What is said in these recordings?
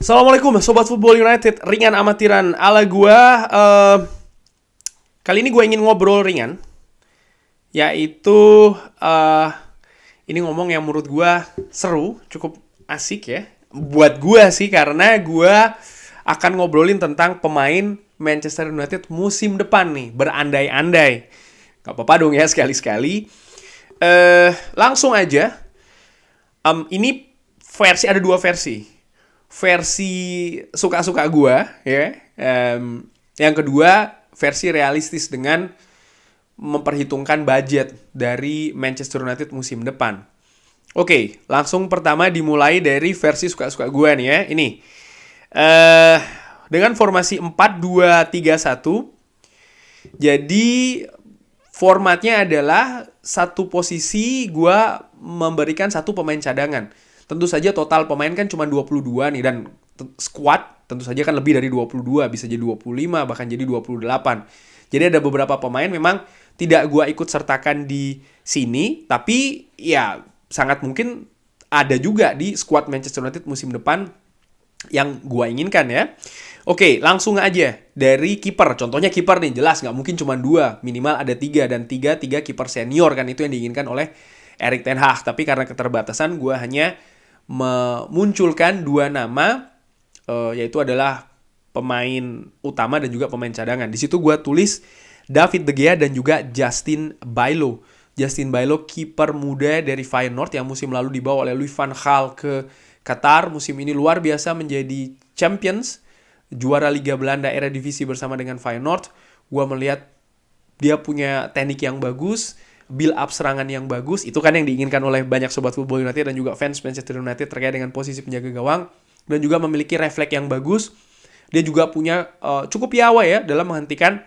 Assalamualaikum Sobat Football United, ringan amatiran ala gua. Kali ini gue ingin ngobrol ringan, yaitu ini ngomong yang menurut gua seru, cukup asik ya. Buat gua sih, karena gua akan ngobrolin tentang pemain Manchester United musim depan nih, berandai-andai. Gak apa-apa dong ya sekali-sekali. Langsung aja. Ini ada dua versi. Versi suka-suka gua ya. Yang kedua versi realistis dengan memperhitungkan budget dari Manchester United musim depan. Oke, langsung pertama dimulai dari versi suka-suka gua nih ya. Ini dengan formasi 4-2-3-1. Jadi formatnya adalah satu posisi gua memberikan satu pemain cadangan. Tentu saja total pemain kan cuma 22 nih, dan squad tentu saja kan lebih dari 22, bisa jadi 25 bahkan jadi 28. Jadi ada beberapa pemain memang tidak gua ikut sertakan di sini, tapi ya sangat mungkin ada juga di squad Manchester United musim depan yang gua inginkan ya. Oke, langsung aja dari kiper. Contohnya kiper nih, jelas nggak mungkin cuma 2, minimal ada 3, dan 3 kiper senior kan, itu yang diinginkan oleh Erik ten Hag. Tapi karena keterbatasan, gua hanya memunculkan 2 nama, yaitu adalah pemain utama dan juga pemain cadangan. Di situ gue tulis David De Gea dan juga Justin Bijlow. Justin Bijlow kiper muda dari Feyenoord yang musim lalu dibawa oleh Louis van Gaal ke Qatar. Musim ini luar biasa menjadi champions, juara Liga Belanda Eredivisie bersama dengan Feyenoord. Gue melihat dia punya teknik yang bagus, build up serangan yang bagus. Itu kan yang diinginkan oleh banyak Sobat Football United dan juga fans Manchester United terkait dengan posisi penjaga gawang. Dan juga memiliki refleks yang bagus. Dia juga punya cukup piawai ya dalam menghentikan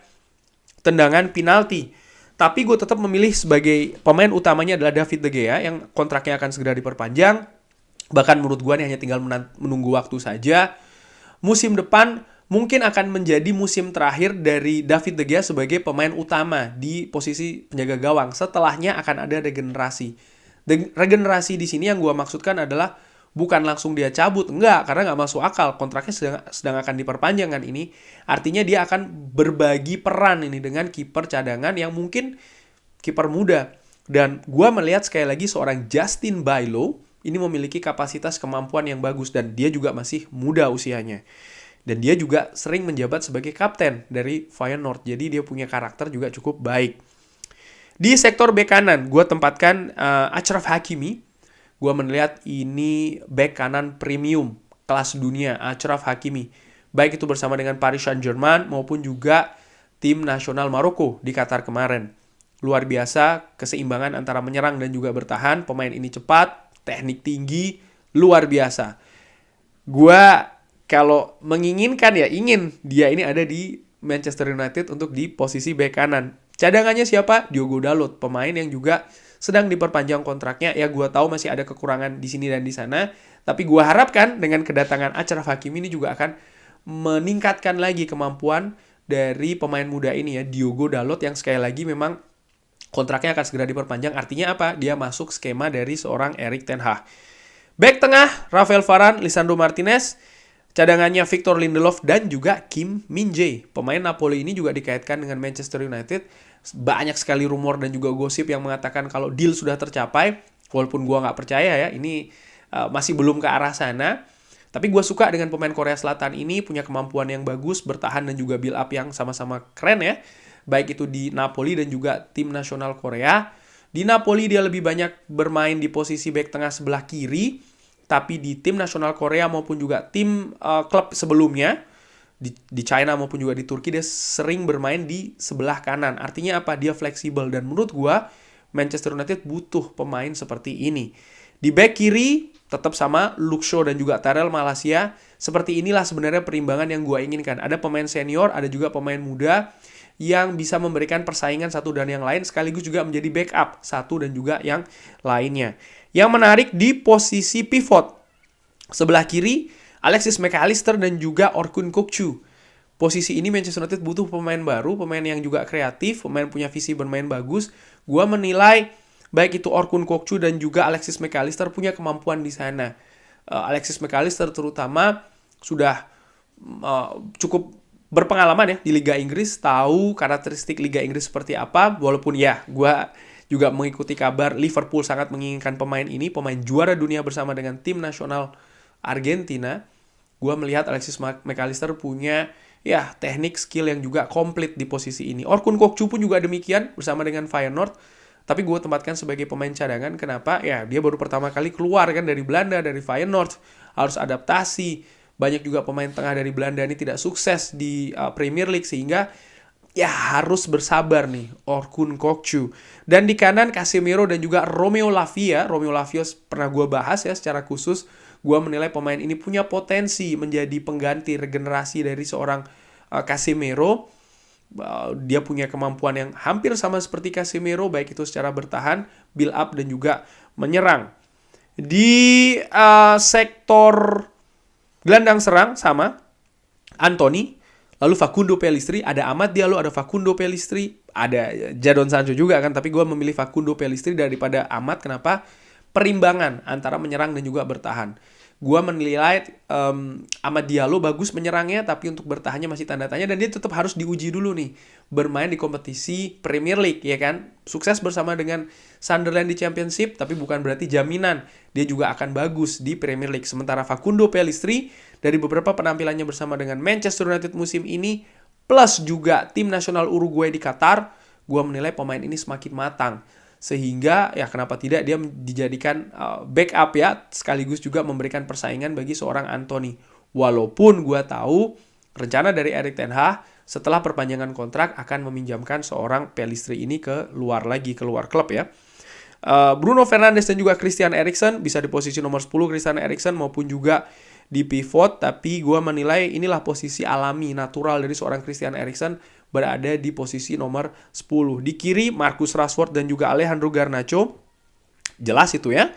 tendangan penalti. Tapi gue tetap memilih sebagai pemain utamanya adalah David De Gea yang kontraknya akan segera diperpanjang. Bahkan menurut gue ini hanya tinggal menunggu waktu saja. Musim depan mungkin akan menjadi musim terakhir dari David De Gea sebagai pemain utama di posisi penjaga gawang. Setelahnya akan ada regenerasi. Regenerasi di sini yang gue maksudkan adalah bukan langsung dia cabut, enggak, karena nggak masuk akal. Kontraknya sedang akan diperpanjang kan ini. Artinya dia akan berbagi peran ini dengan kiper cadangan yang mungkin kiper muda. Dan gue melihat sekali lagi seorang Justin Bijlow ini memiliki kapasitas kemampuan yang bagus dan dia juga masih muda usianya. Dan dia juga sering menjabat sebagai kapten dari Feyenoord. Jadi dia punya karakter juga cukup baik. Di sektor bek kanan, gue tempatkan Achraf Hakimi. Gue melihat ini bek kanan premium kelas dunia, Achraf Hakimi. Baik itu bersama dengan Paris Saint-Germain maupun juga tim nasional Maroko di Qatar kemarin. Luar biasa keseimbangan antara menyerang dan juga bertahan. Pemain ini cepat, teknik tinggi, luar biasa. Gue kalau menginginkan ya ingin dia ini ada di Manchester United untuk di posisi bek kanan. Cadangannya siapa? Diogo Dalot, pemain yang juga sedang diperpanjang kontraknya. Ya gue tahu masih ada kekurangan di sini dan di sana, tapi gue harapkan dengan kedatangan Achraf Hakimi ini juga akan meningkatkan lagi kemampuan dari pemain muda ini ya, Diogo Dalot, yang sekali lagi memang kontraknya akan segera diperpanjang. Artinya apa? Dia masuk skema dari seorang Erik ten Hag. Bek tengah, Rafael Varane, Lisandro Martinez. Cadangannya Victor Lindelof dan juga Kim Min-jae. Pemain Napoli ini juga dikaitkan dengan Manchester United. Banyak sekali rumor dan juga gosip yang mengatakan kalau deal sudah tercapai. Walaupun gue nggak percaya ya, ini masih belum ke arah sana. Tapi gue suka dengan pemain Korea Selatan ini, punya kemampuan yang bagus, bertahan dan juga build up yang sama-sama keren ya. Baik itu di Napoli dan juga tim nasional Korea. Di Napoli dia lebih banyak bermain di posisi bek tengah sebelah kiri. Tapi di tim nasional Korea maupun juga tim klub sebelumnya, di China maupun juga di Turki, dia sering bermain di sebelah kanan. Artinya apa? Dia fleksibel. Dan menurut gue, Manchester United butuh pemain seperti ini. Di back kiri, tetap sama Luke Shaw dan juga Tyrell Malacia. Seperti inilah sebenarnya perimbangan yang gue inginkan. Ada pemain senior, ada juga pemain muda yang bisa memberikan persaingan satu dan yang lain, sekaligus juga menjadi backup satu dan juga yang lainnya. Yang menarik di posisi pivot sebelah kiri, Alexis Mac Allister dan juga Orkun Kökçü. Posisi ini Manchester United butuh pemain baru, pemain yang juga kreatif, pemain punya visi bermain bagus. Gua menilai baik itu Orkun Kökçü dan juga Alexis Mac Allister punya kemampuan di sana. Alexis Mac Allister terutama sudah cukup berpengalaman ya di Liga Inggris, tahu karakteristik Liga Inggris seperti apa. Walaupun ya, gue juga mengikuti kabar Liverpool sangat menginginkan pemain ini, pemain juara dunia bersama dengan tim nasional Argentina. Gue melihat Alexis McAllister punya ya teknik, skill yang juga komplit di posisi ini. Orkun Kokcu pun juga demikian bersama dengan Feyenoord. Tapi gue tempatkan sebagai pemain cadangan. Kenapa? Ya dia baru pertama kali keluar kan dari Belanda, dari Feyenoord. Harus adaptasi. Banyak juga pemain tengah dari Belanda ini tidak sukses di Premier League. Sehingga ya harus bersabar nih Orkun Kokcu. Dan di kanan Casemiro dan juga Romeo Lavia. Romeo Lavia pernah gue bahas ya secara khusus. Gue menilai pemain ini punya potensi menjadi pengganti regenerasi dari seorang Casemiro. Dia punya kemampuan yang hampir sama seperti Casemiro, baik itu secara bertahan, build up, dan juga menyerang. Di sektor gelandang serang sama Anthony, lalu Facundo Pellistri, ada Amad Diallo, ada Facundo Pellistri, ada Jadon Sancho juga kan, tapi gue memilih Facundo Pellistri daripada Amad. Kenapa? Perimbangan antara menyerang dan juga bertahan. Gua menilai Amad Diallo bagus menyerangnya, tapi untuk bertahannya masih tanda tanya, dan dia tetap harus diuji dulu nih bermain di kompetisi Premier League, ya kan? Sukses bersama dengan Sunderland di Championship, tapi bukan berarti jaminan dia juga akan bagus di Premier League. Sementara Facundo Pellistri dari beberapa penampilannya bersama dengan Manchester United musim ini, plus juga tim nasional Uruguay di Qatar, gua menilai pemain ini semakin matang. Sehingga ya kenapa tidak dia dijadikan backup ya, sekaligus juga memberikan persaingan bagi seorang Anthony. Walaupun gue tahu rencana dari Erik ten Hag setelah perpanjangan kontrak akan meminjamkan seorang Pellistri ini keluar klub ya. Bruno Fernandes dan juga Christian Eriksen bisa di posisi nomor 10 Christian Eriksen maupun juga di pivot, tapi gue menilai inilah posisi alami, natural dari seorang Christian Eriksen berada di posisi nomor 10. Di kiri Marcus Rashford dan juga Alejandro Garnacho. Jelas itu ya.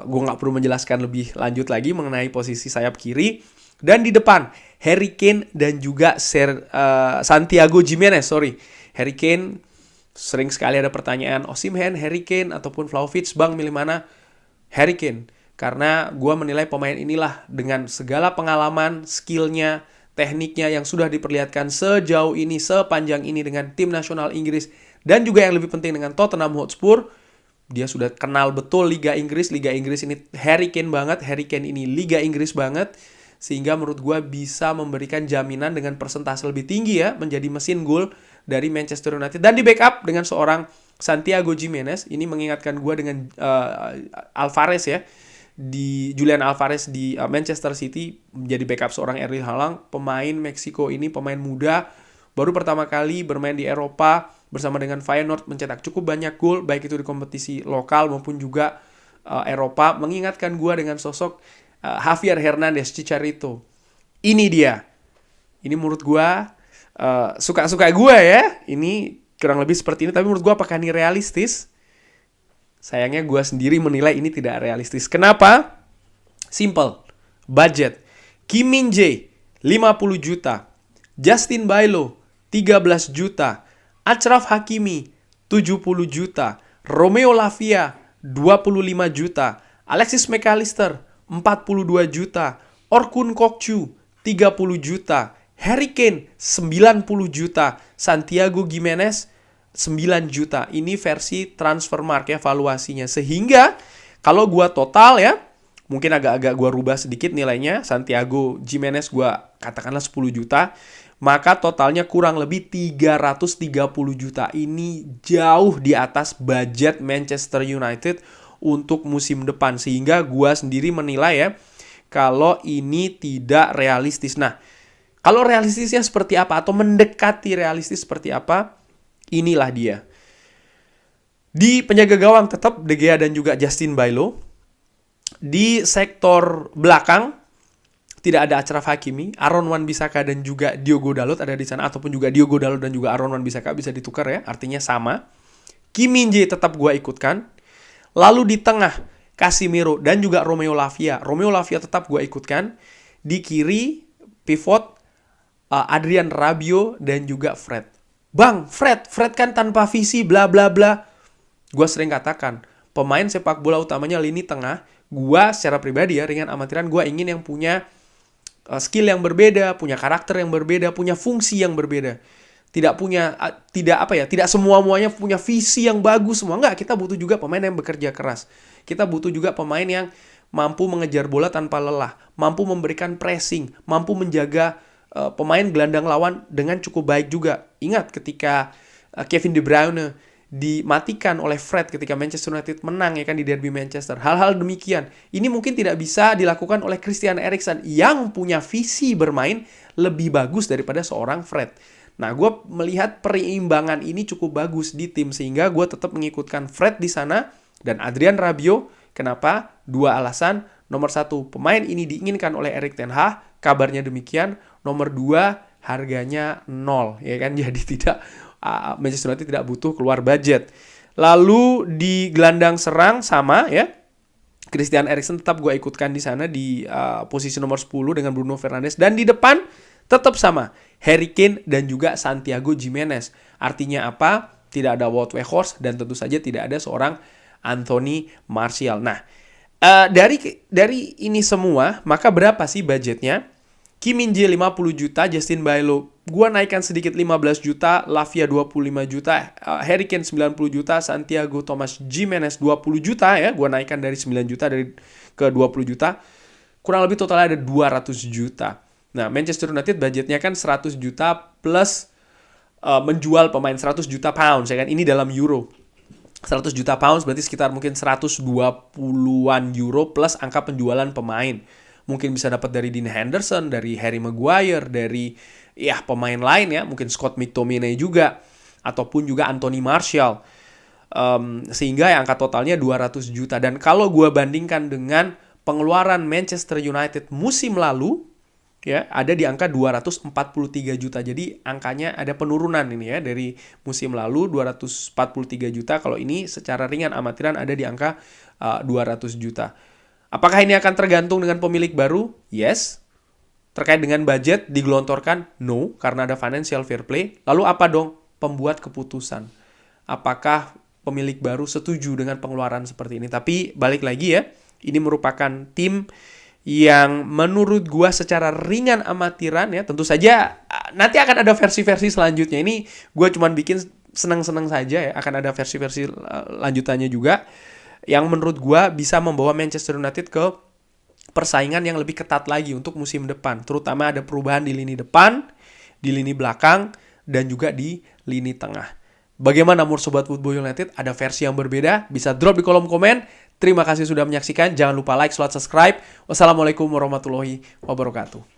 Gue gak perlu menjelaskan lebih lanjut lagi mengenai posisi sayap kiri. Dan di depan Harry Kane dan juga Santiago Gimenez. Harry Kane, sering sekali ada pertanyaan Osimhen, Harry Kane ataupun Vlahovic, bang milih mana? Harry Kane. Karena gue menilai pemain inilah dengan segala pengalaman, skillnya, tekniknya yang sudah diperlihatkan sejauh ini, sepanjang ini dengan tim nasional Inggris, dan juga yang lebih penting dengan Tottenham Hotspur, dia sudah kenal betul Liga Inggris. Liga Inggris ini Harry Kane banget, Harry Kane ini Liga Inggris banget, sehingga menurut gue bisa memberikan jaminan dengan persentase lebih tinggi ya, menjadi mesin gol dari Manchester United. Dan di backup dengan seorang Santiago Gimenez, ini mengingatkan gue dengan Alvarez ya, di Julian Alvarez di Manchester City menjadi backup seorang Erling Haaland. Pemain Meksiko ini pemain muda, baru pertama kali bermain di Eropa bersama dengan Feyenoord, mencetak cukup banyak gol baik itu di kompetisi lokal maupun juga Eropa. Mengingatkan gue dengan sosok Javier Hernandez Chicharito. Ini dia. Ini menurut gue suka-suka gue ya. Ini kurang lebih seperti ini, tapi menurut gue apakah ini realistis? Sayangnya gue sendiri menilai ini tidak realistis. Kenapa? Simple. Budget. Kim Min-jae 50 juta. Justin Bijlow 13 juta. Achraf Hakimi 70 juta. Romeo Lavia 25 juta. Alexis McAllister 42 juta. Orkun Kokcu 30 juta. Harry Kane 90 juta. Santiago Gimenez 9 juta. Ini versi Transfermarkt ya valuasinya. Sehingga kalau gua total ya, mungkin agak-agak gua rubah sedikit nilainya. Santiago Gimenez gua katakanlah 10 juta. Maka totalnya kurang lebih 330 juta. Ini jauh di atas budget Manchester United untuk musim depan. Sehingga gua sendiri menilai ya, kalau ini tidak realistis. Nah, kalau realistisnya seperti apa atau mendekati realistis seperti apa? Inilah dia. Di penjaga gawang tetap De Gea dan juga Justin Bijlow. Di sektor belakang tidak ada Achraf Hakimi, Aaron Wan-Bissaka dan juga Diogo Dalot ada di sana, ataupun juga Diogo Dalot dan juga Aaron Wan-Bissaka bisa ditukar ya, artinya sama. Kim Min-jae tetap gue ikutkan. Lalu di tengah Casemiro dan juga Romeo Lavia. Romeo Lavia tetap gue ikutkan. Di kiri pivot Adrian Rabiot dan juga Fred. Bang, Fred kan tanpa visi bla bla bla. Gue sering katakan, pemain sepak bola utamanya lini tengah, gue secara pribadi ya, ringan amatiran, gue ingin yang punya skill yang berbeda, punya karakter yang berbeda, punya fungsi yang berbeda. Tidak semua-muanya punya visi yang bagus semua. Enggak, kita butuh juga pemain yang bekerja keras. Kita butuh juga pemain yang mampu mengejar bola tanpa lelah, mampu memberikan pressing, mampu menjaga pemain gelandang lawan dengan cukup baik juga. Ingat ketika Kevin De Bruyne dimatikan oleh Fred ketika Manchester United menang ya kan di derby Manchester. Hal-hal demikian. Ini mungkin tidak bisa dilakukan oleh Christian Eriksen yang punya visi bermain lebih bagus daripada seorang Fred. Nah, gue melihat perimbangan ini cukup bagus di tim sehingga gue tetap mengikutkan Fred di sana dan Adrien Rabiot. Kenapa? Dua alasan. Nomor satu, pemain ini diinginkan oleh Erik ten Hag, kabarnya demikian. Nomor dua, harganya 0, ya kan? Jadi Manchester United tidak butuh keluar budget. Lalu di gelandang serang sama ya. Christian Eriksen tetap gue ikutkan di sana di posisi nomor 10 dengan Bruno Fernandes. Dan di depan tetap sama, Harry Kane dan juga Santiago Gimenez. Artinya apa? Tidak ada Wout Weghorst dan tentu saja tidak ada seorang Anthony Martial. Nah, dari ini semua, maka berapa sih budgetnya? Kim Min-jae 50 juta, Justin Bailo gua naikkan sedikit 15 juta, Lavia 25 juta, Harry Kane 90 juta, Santiago Thomas Gimenez 20 juta ya, gua naikkan dari 9 juta ke 20 juta. Kurang lebih totalnya ada 200 juta. Nah, Manchester United budgetnya kan 100 juta plus menjual pemain 100 juta pounds ya kan. Ini dalam euro. 100 juta pounds berarti sekitar mungkin 120-an euro plus angka penjualan pemain. Mungkin bisa dapat dari Dean Henderson, dari Harry Maguire, dari pemain lain ya, mungkin Scott McTominay juga, ataupun juga Anthony Martial. Sehingga angka totalnya 200 juta. Dan kalau gue bandingkan dengan pengeluaran Manchester United musim lalu, ya ada di angka 243 juta. Jadi angkanya ada penurunan ini ya, dari musim lalu 243 juta. Kalau ini secara ringan amatiran ada di angka 200 juta. Apakah ini akan tergantung dengan pemilik baru? Yes. Terkait dengan budget digelontorkan? No, karena ada financial fair play. Lalu apa dong? Pembuat keputusan. Apakah pemilik baru setuju dengan pengeluaran seperti ini? Tapi balik lagi ya, ini merupakan tim yang menurut gua secara ringan amatiran ya. Tentu saja nanti akan ada versi-versi selanjutnya. Ini gua cuman bikin senang-senang saja ya. Akan ada versi-versi lanjutannya juga yang menurut gua bisa membawa Manchester United ke persaingan yang lebih ketat lagi untuk musim depan. Terutama ada perubahan di lini depan, di lini belakang, dan juga di lini tengah. Bagaimana menurut Sobat Football United? Ada versi yang berbeda? Bisa drop di kolom komen. Terima kasih sudah menyaksikan. Jangan lupa like, subscribe. Wassalamualaikum warahmatullahi wabarakatuh.